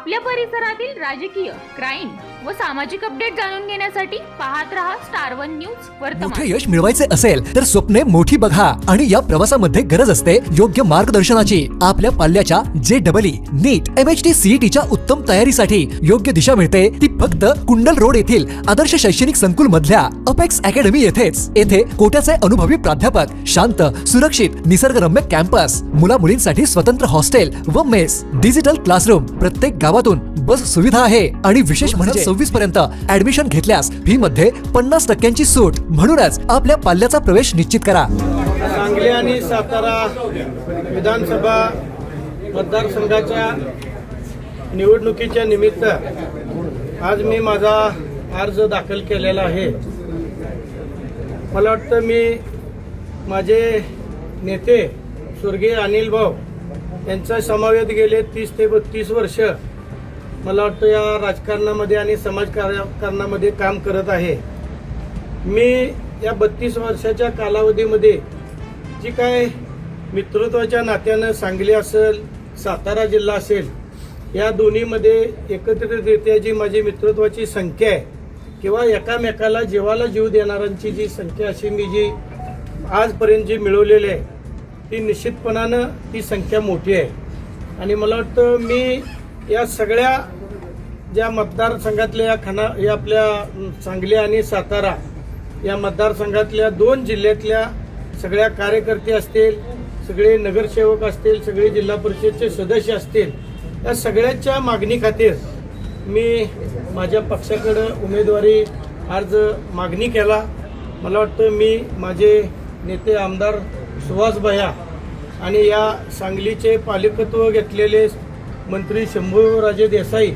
आपल्या परिसरातील राजकीय, क्राईम व सामाजिक अपडेट जाणून घेण्यासाठी पाहत रहा स्टार वन न्यूज वर्तमान। मोठे यश मिळवायचे असेल तर स्वप्ने मोठी बघा आणि या प्रवासामध्ये गरज असते योग्य मार्गदर्शनाची। आपल्या पाल्याच्या JEE, नीट, MHT, CETच्या उत्तम तयारीसाठी योग्य दिशा मिळते ती फक्त कुंडल रोड येथील आदर्श शैक्षणिक संकुल मधल्या अपेक्स अकॅडमी येथेच। येथे कोट्याचे अनुभवी प्राध्यापक, शांत, सुरक्षित, निसर्गरम्य कॅम्पस, मुला मुलींसाठी स्वतंत्र हॉस्टेल व मेस, डिजिटल क्लासरूम, प्रत्येक गावातून बस सुविधा आहे आणि विशेष म्हणजे 26 पर्यंत ऍडमिशन घेतल्यास फी मध्ये 50% सूट। म्हणूनच आपल्या पाल्याचा प्रवेश निश्चित करा। सांगली आणि सातारा विधानसभा मतदारसंघाच्या निवडणुकीच्या निमित्त आज मी माझा अर्ज दाखल केलेला आहे। मला वाटतं मी माझे नेते स्वर्गीय अनिल भाऊ यांचा समवेत गेले 30 ते 32 वर्ष मला वाटतं या राजकारणामध्ये आणि समाजकारणामध्ये काम करत आहे। मी या 32 वर्षाच्या कालावधीमध्ये जी काय मित्रत्वाच्या नात्यानं सांगली असेल, सातारा जिल्हा असेल, या दोन्हीमध्ये एकत्रितरित्या जी माझी मित्रत्वाची संख्या आहे किंवा एकामेकाला जीवाला जीव देणाऱ्यांची जी संख्या अशी मी जी आजपर्यंत जी मिळवलेली आहे ती निश्चितपणानं ती संख्या मोठी आहे। आणि मला वाटतं मी या सगळ्या ज्या मतदारसंघातल्या या आपल्या सांगली आणि सातारा या मतदारसंघातल्या 2 जिल्ह्यातल्या सगळ्या कार्यकर्ते असतील, सगळे नगरसेवक असतील, सगळे जिल्हा परिषदचे सदस्य असतील, या सगळ्यांच्या मागणी खातीर मी माझ्या पक्षाकडं उमेदवारी अर्ज मागणी केला। मला वाटतं मी माझे नेते आमदार सुहास भैया आणि या सांगलीचे पालकत्व घेतलेले मंत्री शंभूराजे देसाई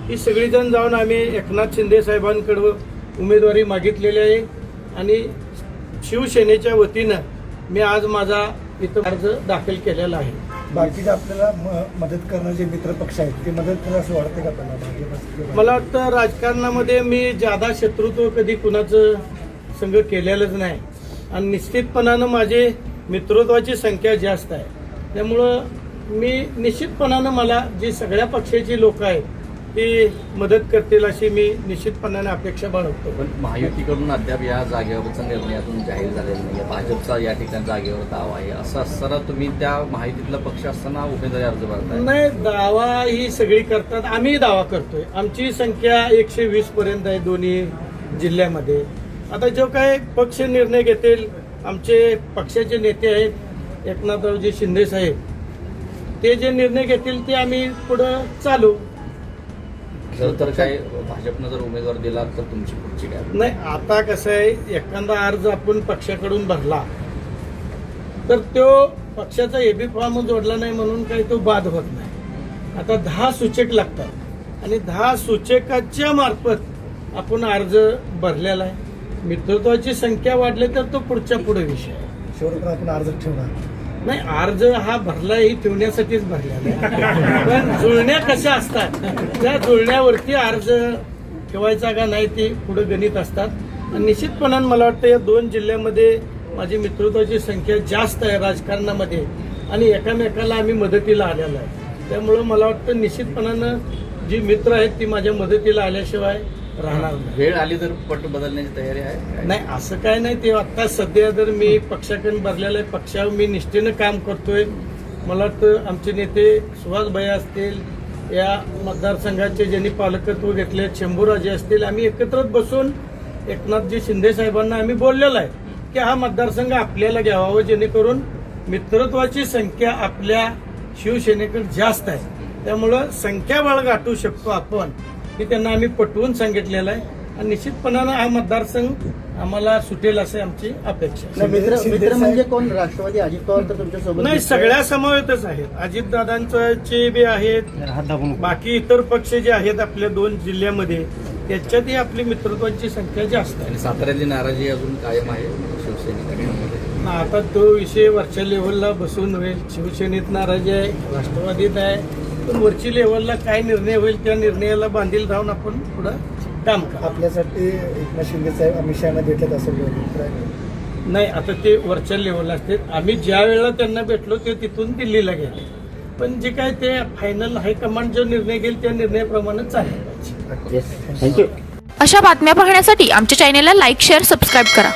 ही सगळीजण जाऊन आम्ही एकनाथ शिंदे साहेबांकडे उमेदवारी मागितलेली आहे आणि शिवसेनेच्या वतीनं मी आज माझा इथं अर्ज दाखल केलेला आहे। बाकीचे आपल्याला मदत करणारे जे मित्र पक्ष आहेत ते मदत करा असं वाटतं का आपल्याला? मला वाटतं राजकारणामध्ये मी ज्यादा शत्रुत्व कधी कुणाचं संघ केलेलंच नाही आणि निश्चितपणानं माझे मित्रत्वाची संख्या जास्त आहे। त्यामुळं मी निश्चितपणानं मला जी सगळ्या पक्षाची लोक आहेत ती मदत करतील अशी मी निश्चितपणाने अपेक्षा बाळगतो। पण महायुतीकडून अद्याप या जागेवरचा निर्णय अजून जाहीर झालेला नाही। भाजपचा या ठिकाणी जागेवर दावा आहे, असं असताना तुम्ही त्या माहितीतला पक्ष असताना उमेदवारी अर्ज भरताय? नाही, दावा ही सगळी करतात, आम्ही दावा करतोय। आमची संख्या 120 पर्यंत आहे दोन्ही जिल्ह्यामध्ये। आता जो काय पक्ष निर्णय घेतील, आमचे पक्षाचे नेते आहेत एकनाथरावजी शिंदे साहेब, ते जे निर्णय घेतील ते आम्ही पुढं चालू। तर काय भाजपनं जर उमेदवार दिला तर तुमची पुढची काय? नाही, आता कसं आहे, एखादा अर्ज आपण पक्षाकडून भरला तर तो पक्षाचा एबी फॉर्म जोडला नाही म्हणून काही तो बाद होत नाही। आता 10 सूचक लागतात आणि 10 सूचकाच्या मार्फत आपण अर्ज भरलेला आहे। मित्रत्वाची संख्या वाढली तर तो पुढच्या पुढे विषय आहे। शेवटपर्यंत आपण अर्ज ठेवणार नाही, अर्ज हा भरलाही ठेवण्यासाठीच भरलेला आहे, पण जुळण्या कशा असतात त्या जुळण्यावरती अर्ज ठेवायचा का नाही ते पुढे गणित असतात। आणि निश्चितपणानं मला वाटतं या 2 जिल्ह्यामध्ये माझी मित्रत्वाची संख्या जास्त आहे राजकारणामध्ये आणि एकामेकाला आम्ही मदतीला आलेलो आहे। त्यामुळं मला वाटतं निश्चितपणानं जी मित्र आहेत ती माझ्या मदतीला आल्याशिवाय राहणार नाही। वेळ आली तर पट बदलण्याची तयारी आहे? नाही, असं काय नाही, ते आता सध्या तर मी पक्षाकडून भरलेलं आहे, पक्षावर मी निष्ठेनं काम करतोय। मला वाटतं आमचे नेते सुहास भैया असतील, या मतदारसंघाचे ज्यांनी पालकत्व घेतले शंभूराजे असतील, आम्ही एकत्र बसून एकनाथजी शिंदे साहेबांना आम्ही बोललेलं आहे की हा मतदारसंघ आपल्याला घ्यावा, जेणेकरून मित्रत्वाची संख्या आपल्या शिवसेनेकडे जास्त आहे। त्यामुळं संख्याबळ गाठू शकतो आपण, हे त्यांना आम्ही पटवून सांगितलेलं आहे आणि निश्चितपणानं हा मतदारसंघ आम्हाला सुटेल असे आमची अपेक्षा आहे। मित्र म्हणजे कोण? राष्ट्रवादी अजित पवार तर तुमच्यासोबत नाही, सगळ्या समवेतच आहेत, अजितदादांचे बी आहेत, बाकी इतर पक्ष जे आहेत आपल्या 2 जिल्ह्यामध्ये त्याच्यातही आपली मित्रत्वाची संख्या जास्त आहे। आणि साताऱ्याची नाराजी अजून कायम आहे शिवसैनिकांमध्ये? आता तो विषय वरच्या लेव्हलला बसून होईल। शिवसेनेत नाराजी आहे, राष्ट्रवादीत आहे, पण वरची लेव्हलला काय निर्णय होईल त्या निर्णयाला बांधील राहून आपण पुढं काम करू। आपल्यासाठी एकनाथ शिंदे साहेब अमित शहाना भेटत असं नाही, आता ते वरच्या लेव्हलला असते, आम्ही ज्या वेळेला त्यांना भेटलो ते तिथून दिल्लीला गेले पण जे काय ते फायनल हायकमांड जो निर्णय घेईल त्या निर्णयाप्रमाणे चालेल. थँक्यू. अशा बातम्या पाहण्यासाठी आमच्या चॅनेलला लाईक शेअर सबस्क्राईब करा.